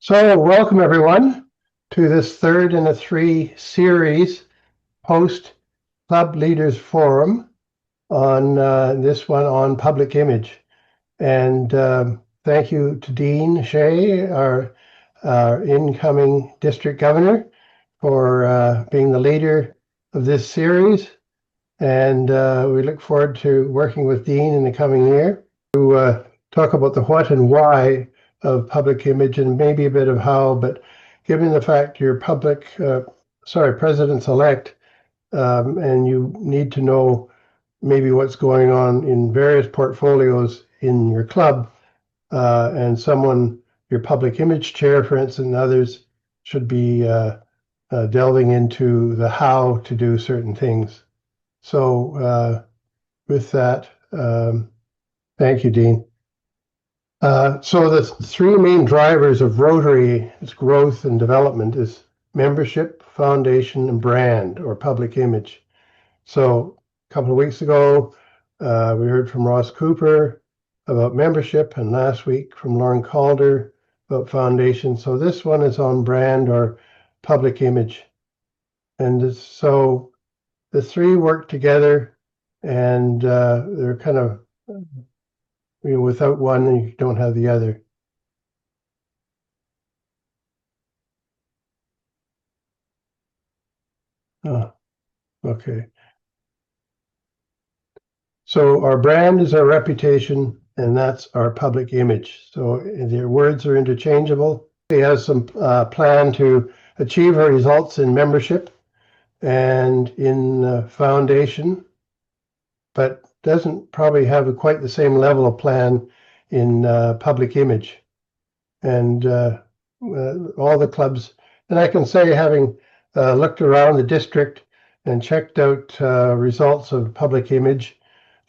So welcome everyone to this third in a three series post Club Leaders Forum on this one on public image. And thank you to Dean Shea, our incoming district governor, for being the leader of this series. And we look forward to working with Dean in the coming year to talk about the what and why of public image and maybe a bit of how, but given the fact you're presidents-elect, and you need to know maybe what's going on in various portfolios in your club, and your public image chair, for instance, and others should be delving into the how to do certain things. So with that, thank you, Dean. So the three main drivers of Rotary's growth and development is membership, foundation, and brand or public image. So a couple of weeks ago, we heard from Ross Cooper about membership, and last week from Lauren Calder about foundation. So this one is on brand or public image. And so the three work together, and they're kind of, without one, you don't have the other. Oh, okay. So our brand is our reputation, and that's our public image. So their words are interchangeable. He has some plan to achieve our results in membership and in foundation, but doesn't probably have quite the same level of plan in public image. And all the clubs, and I can say, having looked around the district and checked out results of public image,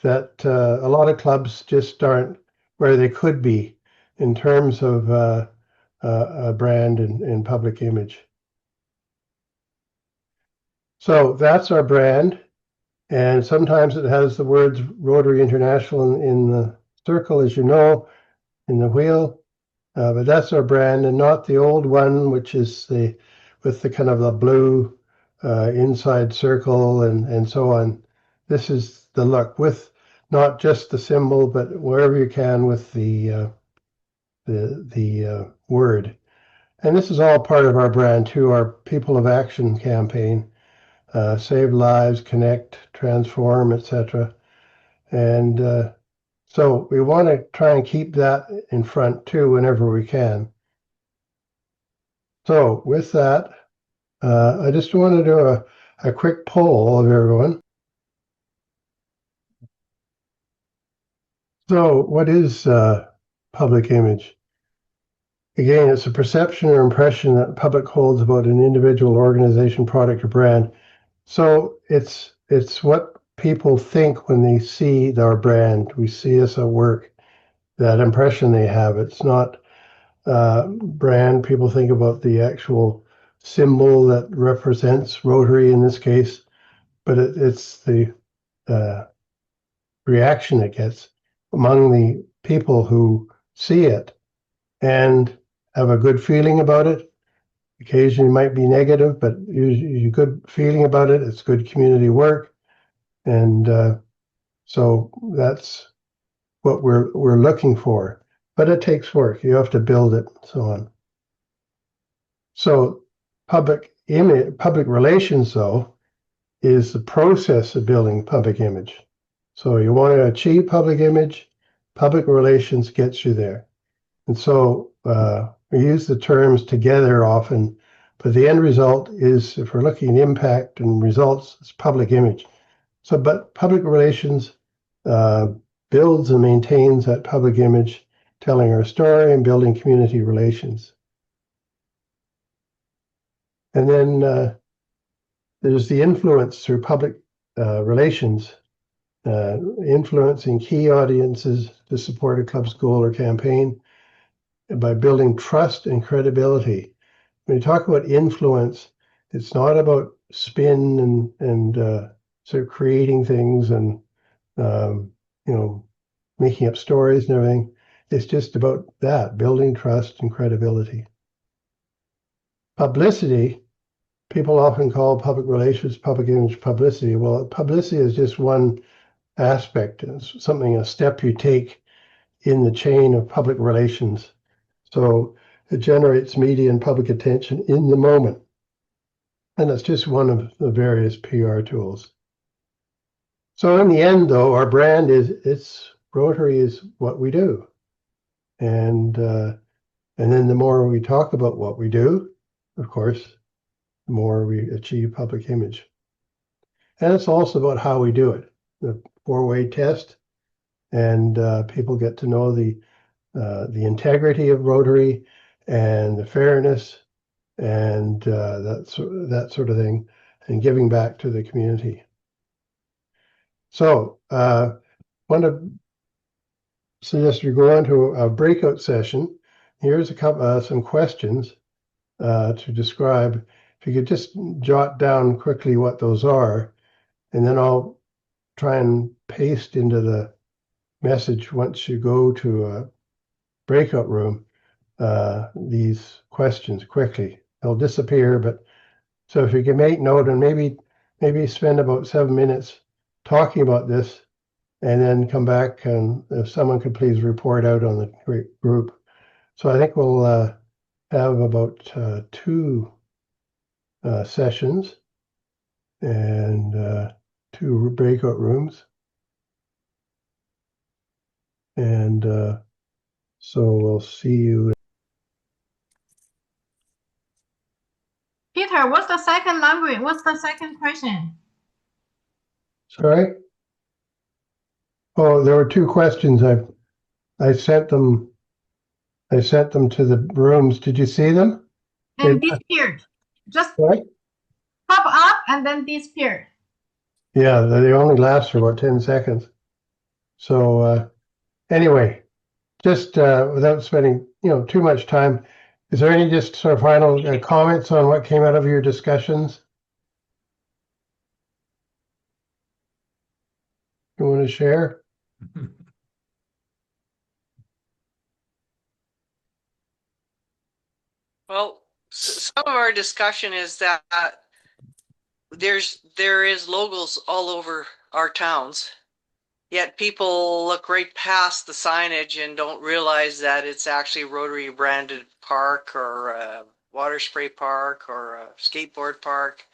that a lot of clubs just aren't where they could be in terms of a brand and public image. So that's our brand. And sometimes it has the words Rotary International in the circle, as you know, in the wheel. But that's our brand, and not the old one, which is with the kind of the blue inside circle and so on. This is the look with not just the symbol, but wherever you can with the word. And this is all part of our brand too, our People of Action campaign, Save Lives, Connect, Transform, etc. And so we want to try and keep that in front too whenever we can. So with that, I just want to do a quick poll of everyone. So what is public image? Again, it's a perception or impression that the public holds about an individual, organization, product, or brand. So it's what people think when they see our brand. We see us at work, that impression they have. It's not brand. People think about the actual symbol that represents Rotary in this case, but it's the reaction it gets among the people who see it and have a good feeling about it. Occasionally might be negative, but usually good feeling about it. It's good community work. And so that's what we're looking for. But it takes work. You have to build it, and so on. So public relations, though, is the process of building public image. So you want to achieve public image, public relations gets you there. And so we use the terms together often, but the end result is, if we're looking at impact and results, it's public image. So, but public relations builds and maintains that public image, telling our story and building community relations. And then there's the influence through public relations, influencing key audiences to support a club's goal or campaign by building trust and credibility. When you talk about influence, it's not about spin and sort of creating things and making up stories and everything. It's just about that, building trust and credibility. publicity, people often call public relations, public image publicity. Well, publicity is just one aspect. It's something, a step you take in the chain of public relations. So it generates media and public attention in the moment. And it's just one of the various PR tools. So in the end, though, our brand is Rotary is what we do. And then the more we talk about what we do, of course, the more we achieve public image. And it's also about how we do it. The four-way test, and people get to know the integrity of Rotary and the fairness and that sort of thing, and giving back to the community. So, want to suggest you go on to a breakout session. Here's a couple some questions to describe. If you could just jot down quickly what those are, and then I'll try and paste into the message once you go to a breakout room these questions quickly. They'll disappear, but so if you can make note and maybe spend about 7 minutes talking about this, and then come back, and if someone could please report out on the group. So I think we'll have about 2 sessions and 2 breakout rooms. And so we'll see you. Peter, what's the second language? What's the second question? Sorry? Oh, there were 2 questions. I sent them to the rooms. Did you see them? And disappeared. Just what? pop up and then disappeared. Yeah, they only last for about 10 seconds. So anyway, just without spending too much time, is there any just sort of final comments on what came out of your discussions you want to share? Well, some of our discussion is that there is logos all over our towns, yet people look right past the signage and don't realize that it's actually a Rotary branded park or a water spray park or a skateboard park.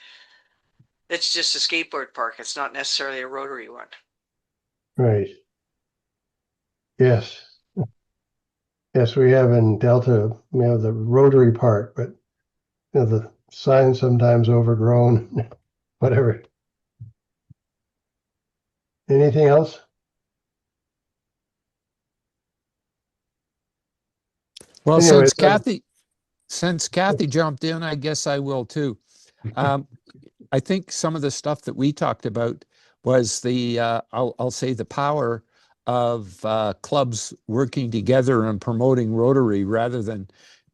It's just a skateboard park. It's not necessarily a Rotary one. Right. Yes. Yes, we have in Delta, we have the Rotary Park, but the sign's sometimes overgrown, whatever. Anything else? Well, Anyway, since Kathy jumped in, I guess I will too. I think some of the stuff that we talked about was the I'll say the power of clubs working together and promoting Rotary rather than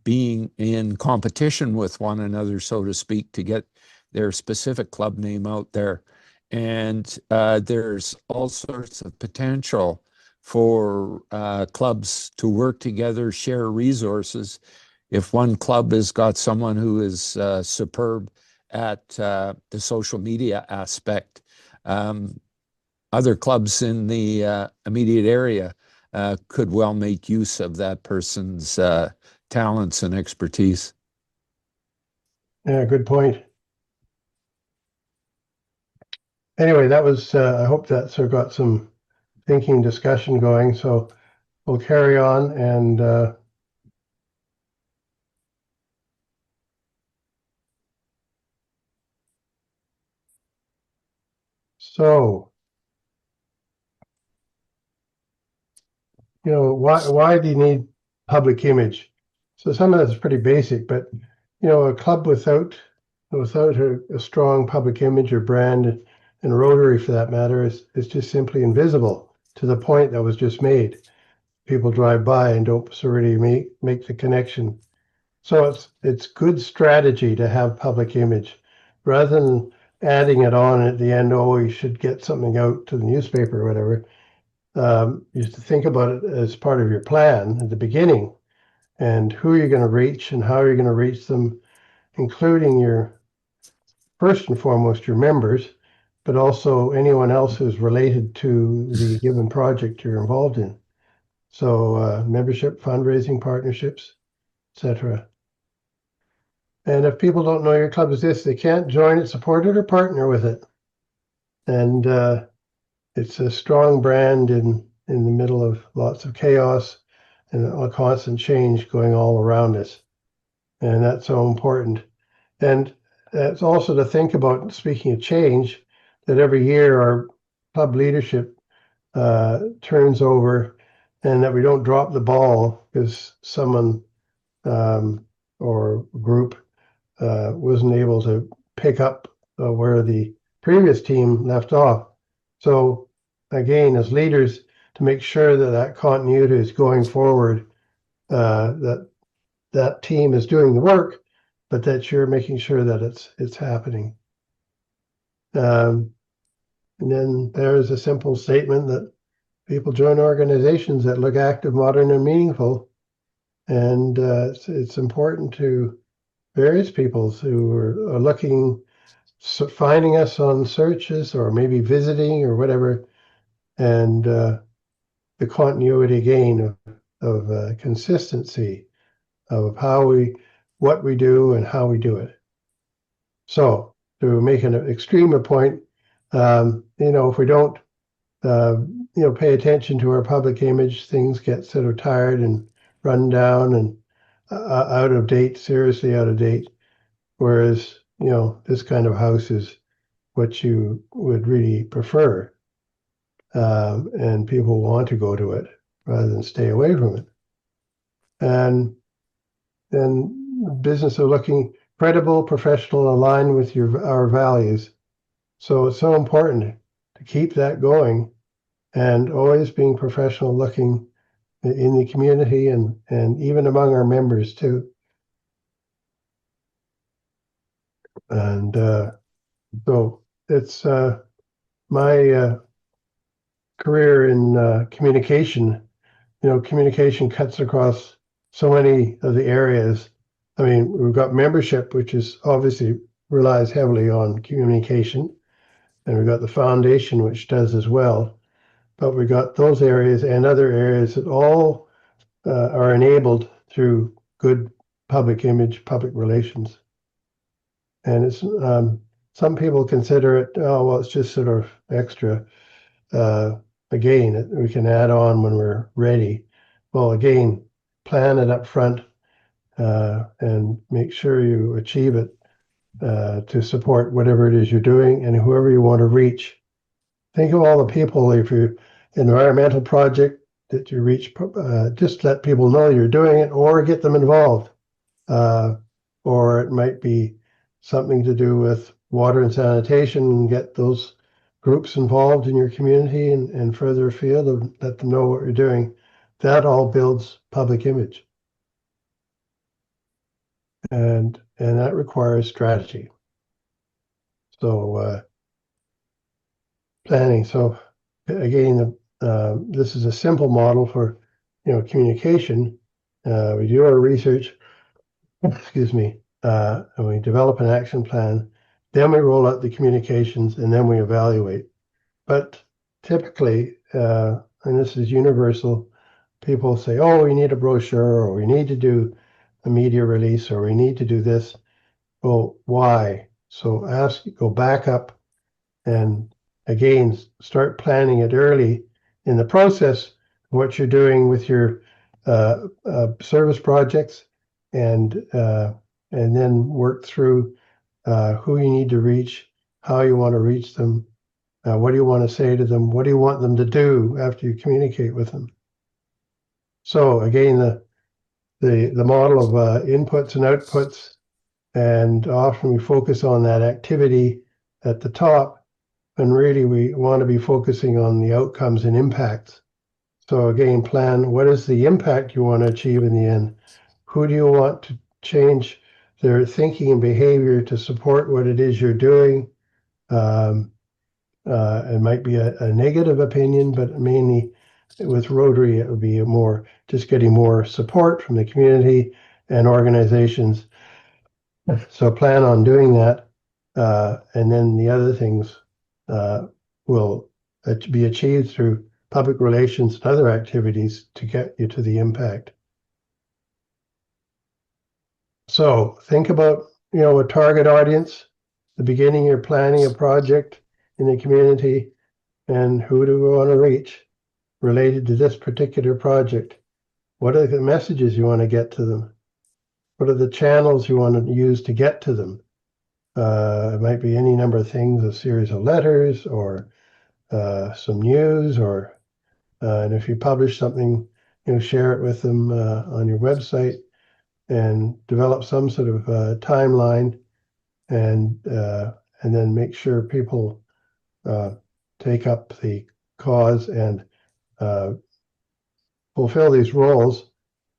being in competition with one another, so to speak, to get their specific club name out there. And there's all sorts of potential for clubs to work together, share resources. If one club has got someone who is superb at the social media aspect, other clubs in the immediate area could well make use of that person's talents and expertise. Yeah, good point. Anyway, that was, I hope that sort of got some thinking discussion going. So we'll carry on and so, why do you need public image? So some of that's pretty basic, but a club without a strong public image or brand, and Rotary for that matter, is just simply invisible to the point that was just made. People drive by and don't really make the connection. So it's good strategy to have public image rather than adding it on at the end. Oh, you should get something out to the newspaper or whatever. You have to think about it as part of your plan at the beginning, and who you're going to reach and how you're going to reach them, including your, first and foremost, your members, but also anyone else who's related to the given project you're involved in. So membership, fundraising, partnerships, etc. And if people don't know your club exists, they can't join it, support it, or partner with it. And it's a strong brand in the middle of lots of chaos and a constant change going all around us. And that's so important. And it's also to think about, speaking of change, that every year our club leadership turns over, and that we don't drop the ball because someone or group wasn't able to pick up where the previous team left off. So again, as leaders, to make sure that that continuity is going forward, that team is doing the work, but that you're making sure that it's happening. And then there's a simple statement that people join organizations that look active, modern, and meaningful. And it's important to various people who are looking, finding us on searches or maybe visiting or whatever. And the continuity again of consistency of what we do and how we do it. So to make an extreme point, if we don't, pay attention to our public image, things get sort of tired and run down and out of date, seriously out of date. Whereas, this kind of house is what you would really prefer. And people want to go to it rather than stay away from it. And then business of looking credible, professional, aligned with our values. So it's so important to keep that going and always being professional looking in the community and even among our members too. And so it's my career in communication. Communication cuts across so many of the areas. I mean, we've got membership, which is obviously relies heavily on communication, and we've got the foundation, which does as well. But we've got those areas and other areas that all are enabled through good public image, public relations. And it's some people consider it, oh, well, it's just sort of extra. Again, we can add on when we're ready. Well, again, plan it up front and make sure you achieve it to support whatever it is you're doing and whoever you want to reach. Think of all the people, if you're environmental project that you reach, just let people know you're doing it or get them involved. Or it might be something to do with water and sanitation and get those groups involved in your community and further afield and let them know what you're doing. That all builds public image. And that requires strategy. So planning. So again, this is a simple model for communication. We do our research, excuse me, and we develop an action plan. Then we roll out the communications, and then we evaluate. But typically, and this is universal, people say, "Oh, we need a brochure, or we need to do a media release, or we need to do this." Well, why? So go back up, and again, start planning it early in the process. What you're doing with your service projects, and then work through who you need to reach, how you want to reach them, what do you want to say to them, what do you want them to do after you communicate with them. So again, the model of inputs and outputs, and often we focus on that activity at the top, and really we want to be focusing on the outcomes and impacts. So again, plan what is the impact you want to achieve in the end. Who do you want to change their thinking and behavior to support what it is you're doing? It might be a negative opinion, but mainly with Rotary, it would be more just getting more support from the community and organizations So plan on doing that. And then the other things will be achieved through public relations and other activities to get you to the impact. So think about, a target audience. The beginning, you're planning a project in the community, and who do we want to reach related to this particular project? What are the messages you want to get to them? What are the channels you want to use to get to them? It might be any number of things, a series of letters or some news, or and if you publish something, share it with them on your website and develop some sort of timeline, and then make sure people take up the cause and fulfill these roles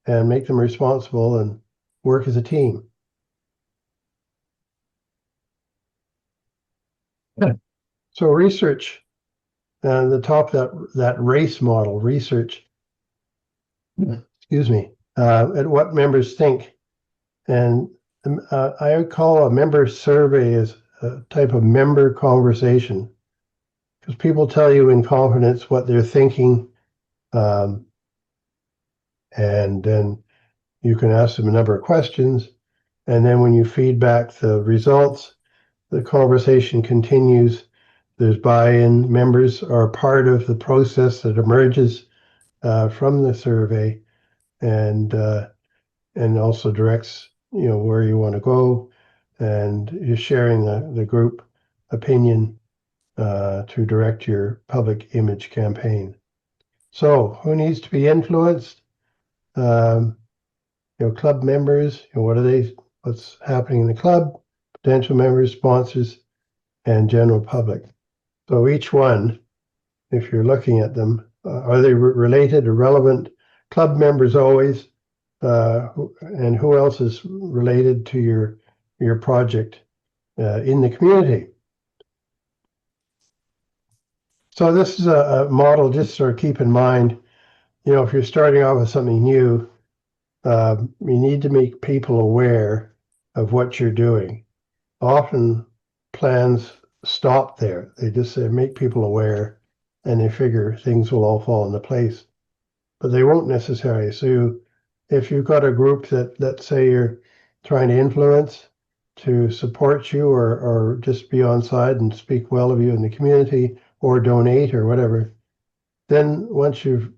and make them responsible and work as a team. So research, the top of that race model, research, excuse me, at what members think. And I would call a member survey as a type of member conversation, because people tell you in confidence what they're thinking, and then you can ask them a number of questions. And then when you feed back the results, the conversation continues. There's buy-in. Members are part of the process that emerges from the survey, and also directs where you want to go, and you're sharing the group opinion to direct your public image campaign. So who needs to be influenced? Club members. What's happening in the club? Potential members, sponsors, and general public. So each one, if you're looking at them, are they related or relevant? Club members always, and who else is related to your project in the community? So this is a model, just sort of keep in mind, if you're starting off with something new, you need to make people aware of what you're doing. Often plans stop there. They just say make people aware, and they figure things will all fall into place. But they won't necessarily. So if you've got a group that, let's say, you're trying to influence to support you, or just be on side and speak well of you in the community, or donate or whatever, then once you've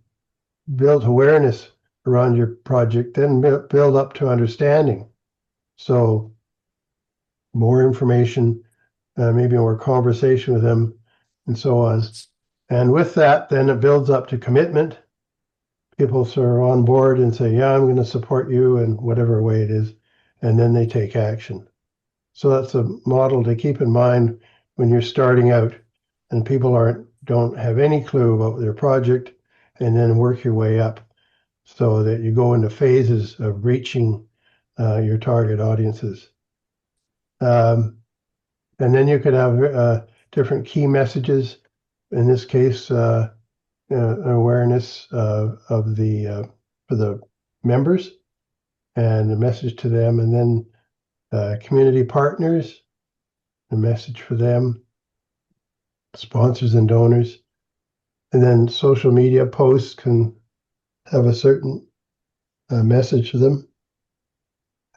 built awareness around your project, then build up to understanding. So more information, maybe more conversation with them, and so on. And with that, then it builds up to commitment. People are on board and say, yeah, I'm going to support you in whatever way it is. And then they take action. So that's a model to keep in mind when you're starting out and people don't have any clue about their project, and then work your way up so that you go into phases of reaching your target audiences. And then you could have different key messages. In this case, awareness for the members and a message to them, and then community partners, a message for them, sponsors and donors, and then social media posts can have a certain message to them,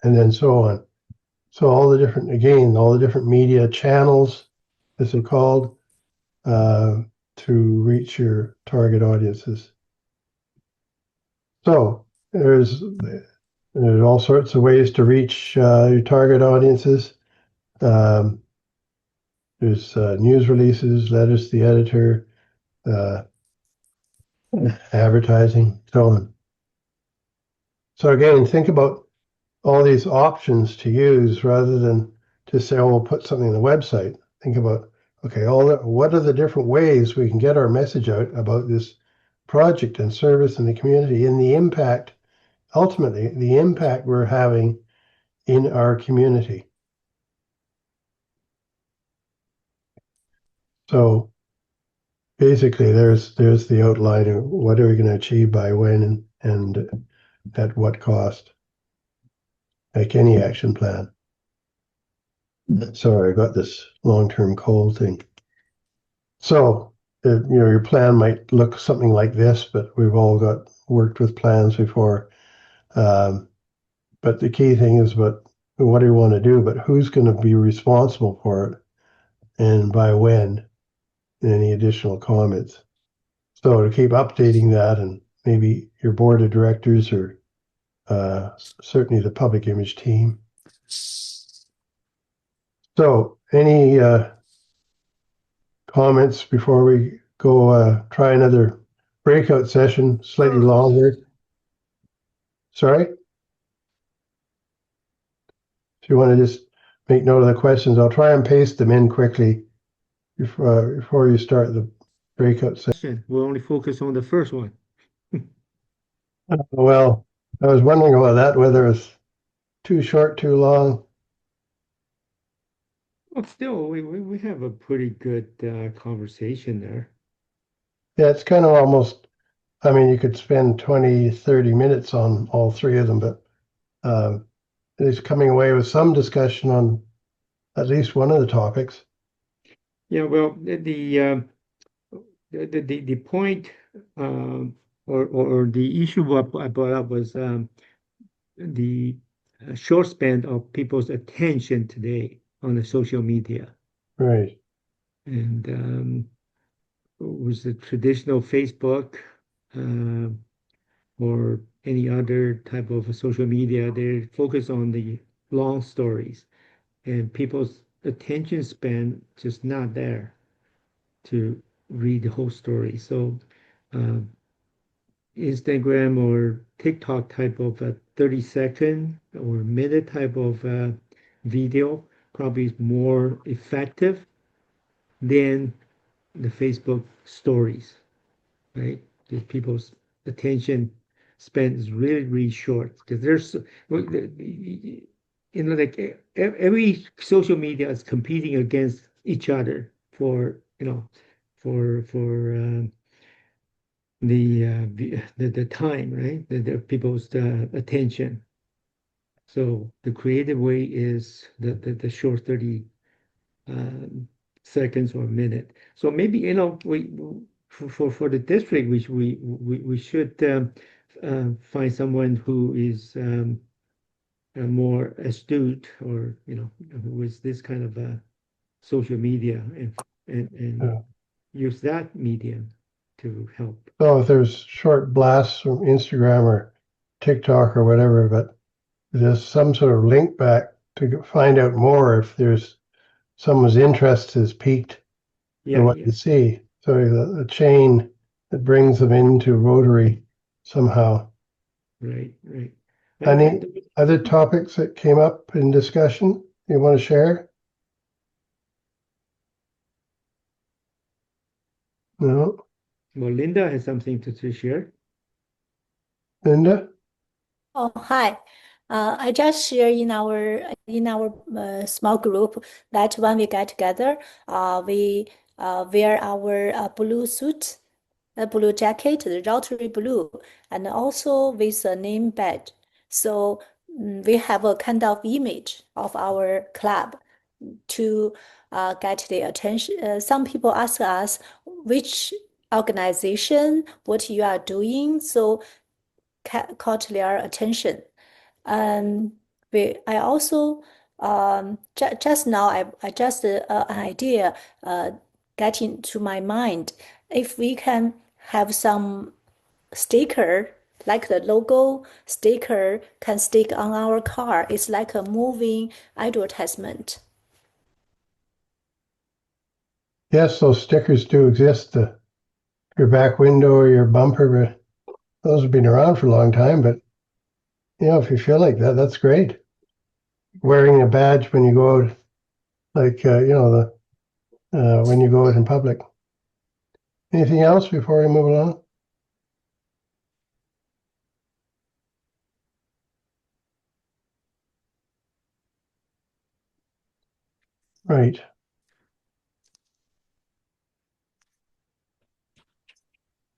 and then so on. So all the different media channels, as they're called, to reach your target audiences. So there's all sorts of ways to reach your target audiences. There's news releases, letters to the editor, advertising, so on. So again, think about all these options to use rather than just say, oh, we'll put something on the website. Think about, okay, what are the different ways we can get our message out about this project and service in the community, and the impact, ultimately, the impact we're having in our community. So basically, there's the outline of what are we going to achieve by when and at what cost, like any action plan. Sorry, I got this long-term cold thing. So, your plan might look something like this, but we've all worked with plans before. But the key thing is, what do you want to do? But who's going to be responsible for it, and by when? Any additional comments? So to keep updating that, and maybe your board of directors or certainly the public image team. So any comments before we go try another breakout session, slightly longer? Sorry? If you want to just make note of the questions, I'll try and paste them in quickly before you start the breakout session. We'll only focus on the first one. Well, I was wondering about that, whether it's too short, too long. Well, still, we have a pretty good conversation there. Yeah, it's kind of almost, I mean, you could spend 20, 30 minutes on all three of them, but it's coming away with some discussion on at least one of the topics. Yeah, well, the point or the issue I brought up was the short span of people's attention today on the social media. Right. And was the traditional Facebook or any other type of social media, they focus on the long stories, and people's attention span just not there to read the whole story. So Instagram or TikTok type of a 30-second or minute type of video probably is more effective than the Facebook stories, right? Because people's attention span is really, really short. Because there's, like every social media is competing against each other for, for the time, right? The people's attention. So the creative way is the short 30 seconds or a minute. So maybe we for the district, which we should find someone who is more astute, or with this kind of social media, and Yeah. use that medium to help. So if there's short blasts from Instagram or TikTok or whatever, but there's some sort of link back to find out more if there's someone's interest is piqued in what you see. So a chain that brings them into Rotary somehow. Right. Any other topics that came up in discussion you want to share? No? Well, Linda has something to share. Linda? Oh, hi. I just share in our small group that when we get together, we wear our blue suit, a blue jacket, the Rotary blue, and also with a name badge. So we have a kind of image of our club to get the attention. Some people ask us which organization, what you are doing, so caught their attention. I also just now I just an idea get into my mind. If we can have some sticker, like the logo sticker can stick on our car, it's like a moving advertisement. Yes, those stickers do exist. Your back window or your bumper, but those have been around for a long time. But if you feel like that, that's great. Wearing a badge when you go out, like when you go out in public. Anything else before we move along? Right.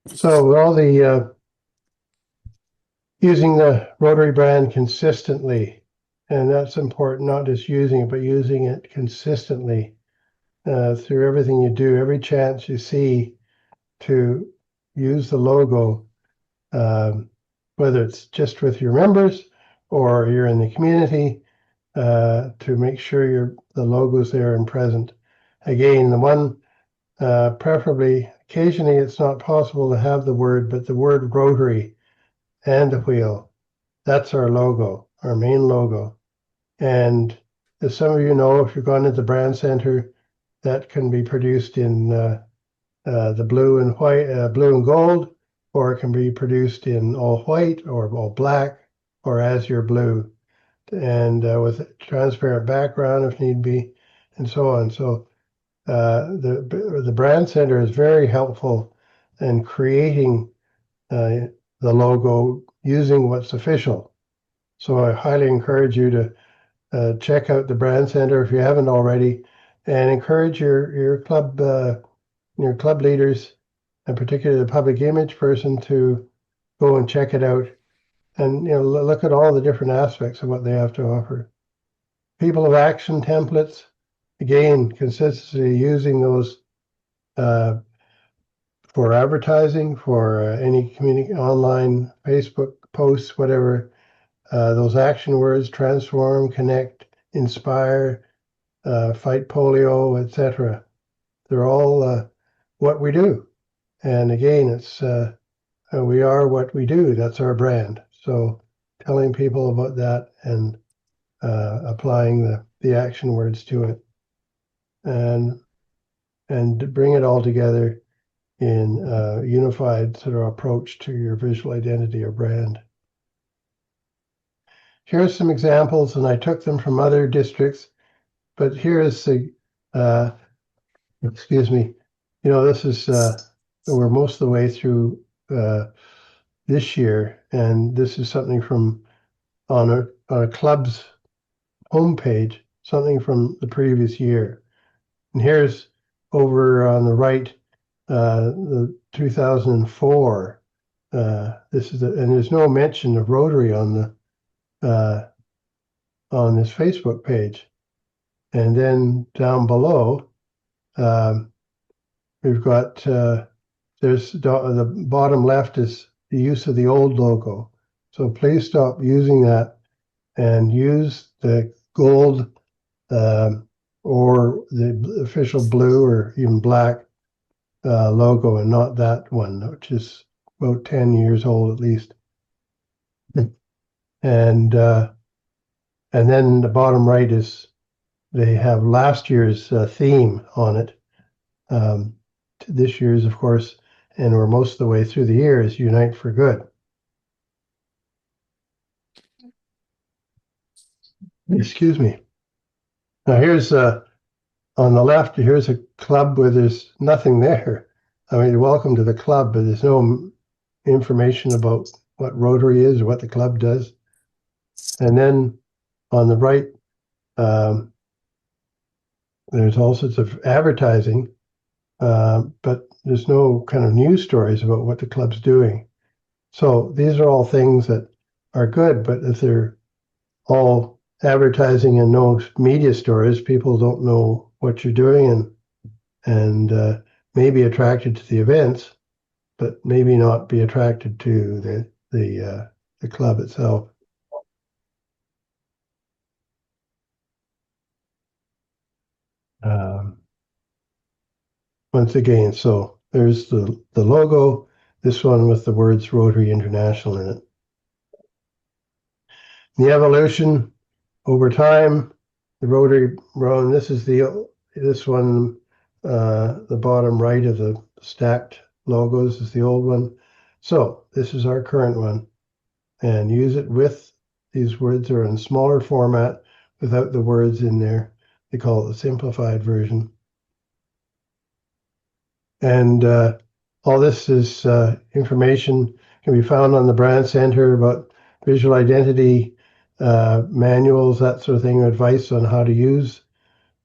So with all the using the Rotary brand consistently, And that's important, not just using it, but using it consistently through everything you do, every chance you see to use the logo, whether it's just with your members or you're in the community, to make sure the logo's there and present. Again, the one preferably, occasionally it's not possible to have the word, but the word Rotary and the wheel, that's our logo, our main logo. And as some of you know, if you've gone into the brand center, that can be produced in the blue and white, blue and gold, or it can be produced in all white or all black or azure blue, and with a transparent background if need be, and so on. So the brand center is very helpful in creating the logo using what's official. So I highly encourage you to check out the brand center if you haven't already, and encourage your club leaders, and particularly the public image person, to go and check it out and look at all the different aspects of what they have to offer. People of action templates, again, consistency using those for advertising, for any online Facebook posts, whatever. Those action words: transform, connect, inspire, fight polio, etc. They're all what we do. And again, it's we are what we do. That's our brand. So telling people about that and applying the action words to it, and bring it all together in a unified sort of approach to your visual identity or brand. Here's some examples, and I took them from other districts, but here's the, excuse me, this is, we're most of the way through this year, and this is something from on a club's homepage, something from the previous year. And here's over on the right, the 2004. This is and there's no mention of Rotary on this Facebook page. And then down below, we've got there's the bottom left is the use of the old logo. So please stop using that and use the gold or the official blue or even black logo, and not that one, which is about 10 years old at least. And then the bottom right is they have last year's theme on it. This year's, of course, and we're most of the way through the year, is Unite for Good. Excuse me. Now here's on the left, here's a club where there's nothing there. I mean, you're welcome to the club, but there's no information about what Rotary is or what the club does. And then on the right, there's all sorts of advertising, but there's no kind of news stories about what the club's doing. So these are all things that are good, but if they're all advertising and no media stories, people don't know what you're doing and may be attracted to the events, but maybe not be attracted to the club itself. Once again, so there's the logo, this one with the words Rotary International in it. The evolution over time, the Rotary Run, this one, the bottom right of the stacked logos is the old one. So this is our current one, and use it with these words are in smaller format without the words in there. They call it the simplified version. And all this is information can be found on the Brand Center about visual identity manuals, that sort of thing, advice on how to use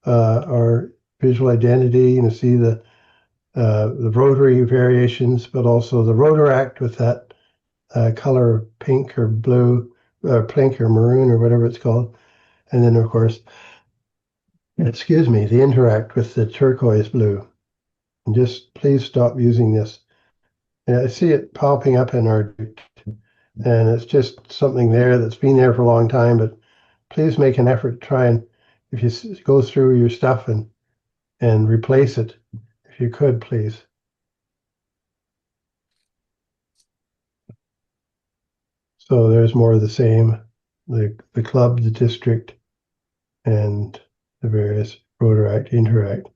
our visual identity, and see the Rotary variations, but also the Rotaract with that color pink or blue, pink or maroon or whatever it's called, And then, of course, excuse me, the interact with the turquoise blue. And just please stop using this. And I see it popping up in our, and it's just something there that's been there for a long time, but please make an effort to try and, if you go through your stuff and replace it, if you could, please. So there's more of the same, the club, the district, and the various Rotaract, Interact.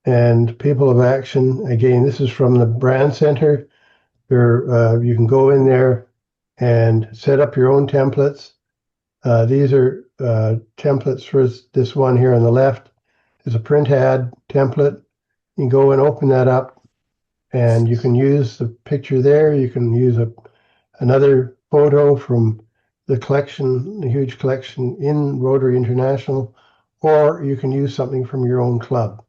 And people of action, again, this is from the brand center. There, you can go in there and set up your own templates. These are templates for this one here on the left. Is a print ad template. You can go and open that up, and you can use the picture there. You can use another photo from the collection, the huge collection in Rotary International, or you can use something from your own club.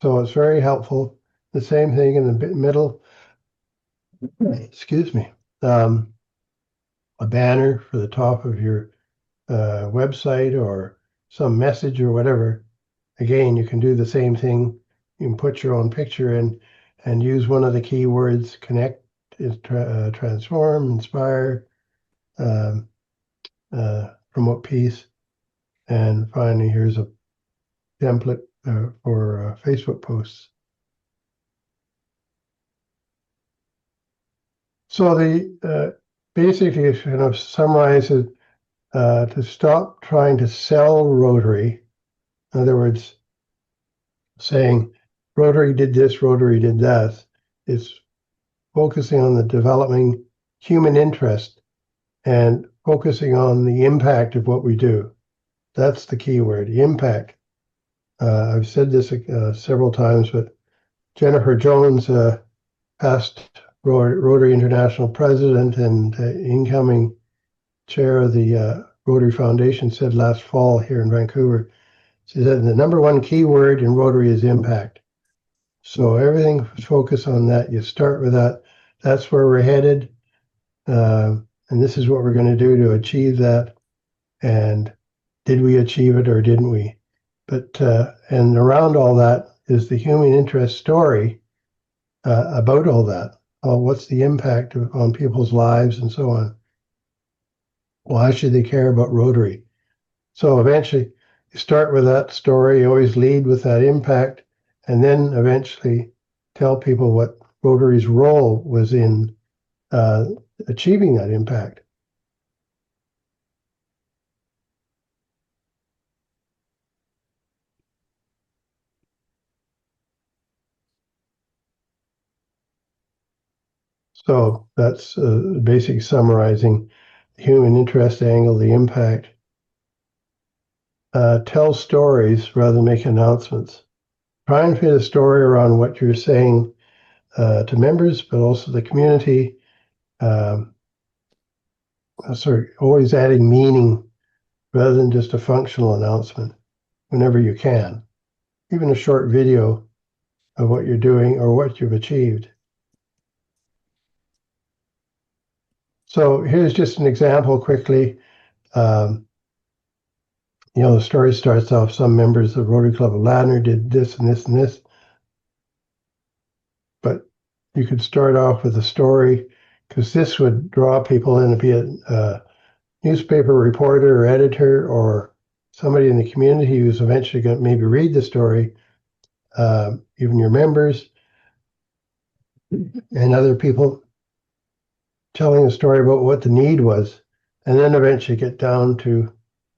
So it's very helpful. The same thing in the middle, excuse me, a banner for the top of your website or some message or whatever. Again, you can do the same thing. You can put your own picture in and use one of the keywords: connect, transform, inspire, promote peace. And finally, here's a template for Facebook posts. So the basically kind of summarizes to stop trying to sell Rotary. In other words, saying Rotary did this, Rotary did that. It's focusing on the developing human interest and focusing on the impact of what we do. That's the key word, impact. I've said this several times, but Jennifer Jones, past Rotary International president and incoming chair of the Rotary Foundation, said last fall here in Vancouver, she said the number one key word in Rotary is impact. So everything focus on that. You start with that. That's where we're headed. And this is what we're going to do to achieve that. And did we achieve it or didn't we? But and around all that is the human interest story about all that. What's the impact on people's lives and so on? Why should they care about Rotary? So eventually, you start with that story. You always lead with that impact, and then eventually tell people what Rotary's role was in achieving that impact. So that's basically summarizing the human interest angle, the impact. Tell stories rather than make announcements. Try and fit a story around what you're saying to members, but also the community. Always adding meaning rather than just a functional announcement whenever you can. Even a short video of what you're doing or what you've achieved. So here's just an example quickly. The story starts off, some members of Rotary Club of Ladner did this and this and this. But you could start off with a story, because this would draw people in, be it a newspaper reporter or editor or somebody in the community who's eventually going to maybe read the story, even your members and other people telling a story about what the need was, and then eventually get down to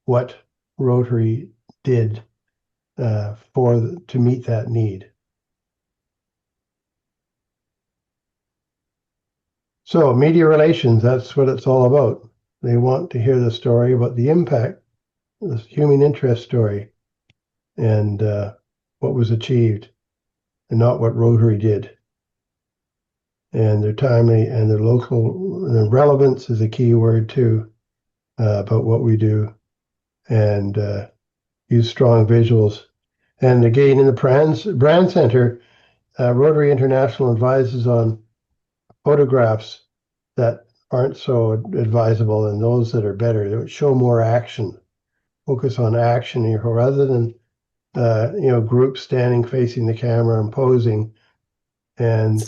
what Rotary did to meet that need. So media relations, that's what it's all about. They want to hear the story about the impact, this human interest story, and what was achieved, and not what Rotary did. And their timely and their local, and their relevance is a key word too, about what we do, and use strong visuals. And again, in the brand center, Rotary International advises on photographs that aren't so advisable and those that are better, that would show more action. focus on action here rather than groups standing facing the camera and posing, and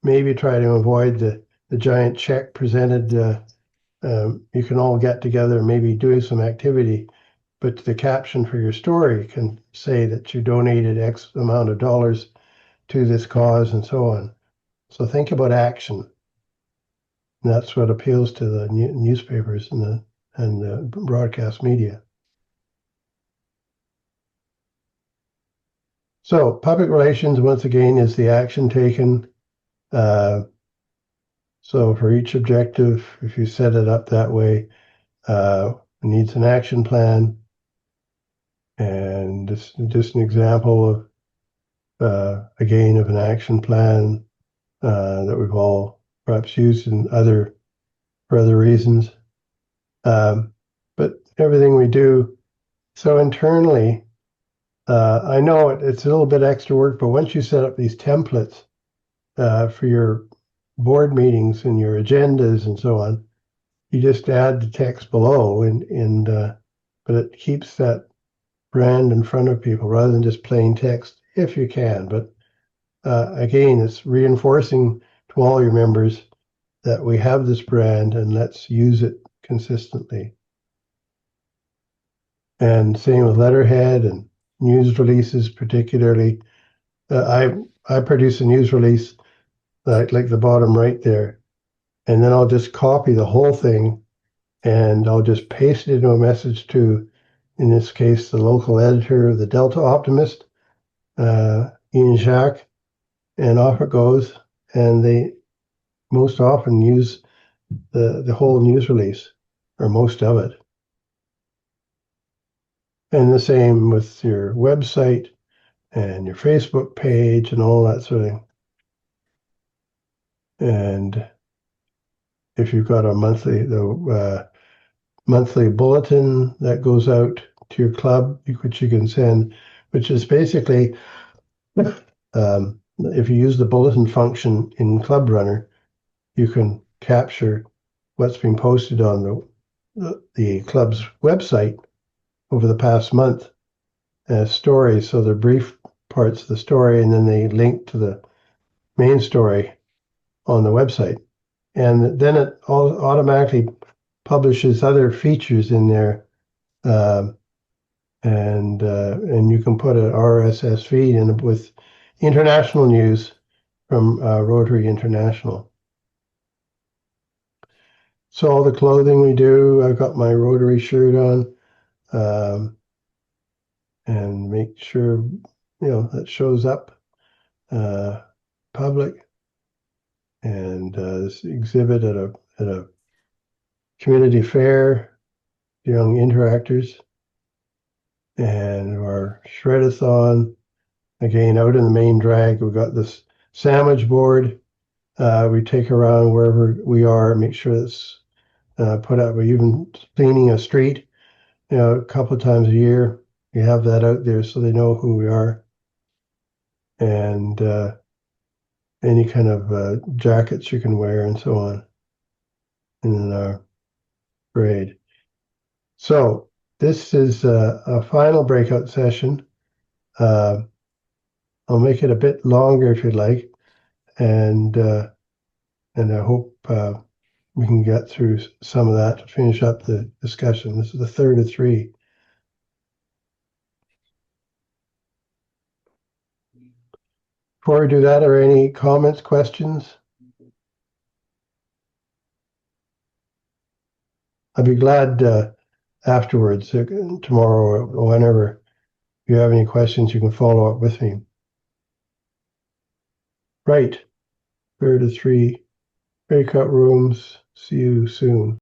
maybe try to avoid the giant check presented. You can all get together and maybe do some activity, but the caption for your story can say that you donated X amount of dollars to this cause and so on. So think about action. And that's what appeals to the newspapers and the broadcast media. So public relations, once again, is the action taken. So for each objective, if you set it up that way, it needs an action plan. And this is just an example of, again, of an action plan that we've all perhaps used for other reasons. But everything we do, so internally, I know it's a little bit extra work, but once you set up these templates for your board meetings and your agendas and so on, you just add the text below, but it keeps that brand in front of people rather than just plain text if you can. But again, it's reinforcing to all your members that we have this brand and let's use it consistently. And same with letterhead and news releases, particularly. I produce a news release like the bottom right there, and then I'll just copy the whole thing and I'll just paste it into a message to, in this case, the local editor of the Delta Optimist, Ian Jacques, and off it goes. And they most often use the whole news release, or most of it. And the same with your website and your Facebook page and all that sort of thing. And if you've got a monthly bulletin that goes out to your club, which you can send, which is basically, if you use the bulletin function in Club Runner, you can capture what's been posted on the club's website over the past month as stories. So they're brief parts of the story, and then they link to the main story on the website. And then it automatically publishes other features in there, and you can put an RSS feed in with international news from Rotary International. So all the clothing we do, I've got my Rotary shirt on, and make sure that shows up public. And this exhibit at a community fair, young interactors, and our shredathon, again out in the main drag. We've got this sandwich board. We take around wherever we are, make sure it's put up. We're even cleaning a street, a couple of times a year. We have that out there so they know who we are. And any kind of jackets you can wear and so on in our parade. So this is a final breakout session. I'll make it a bit longer if you'd like, and I hope we can get through some of that to finish up the discussion. This is the third of three. Before we do that, are any comments, questions? I'd be glad afterwards, tomorrow or whenever, if you have any questions, you can follow up with me. Right, third of three, breakout rooms. See you soon.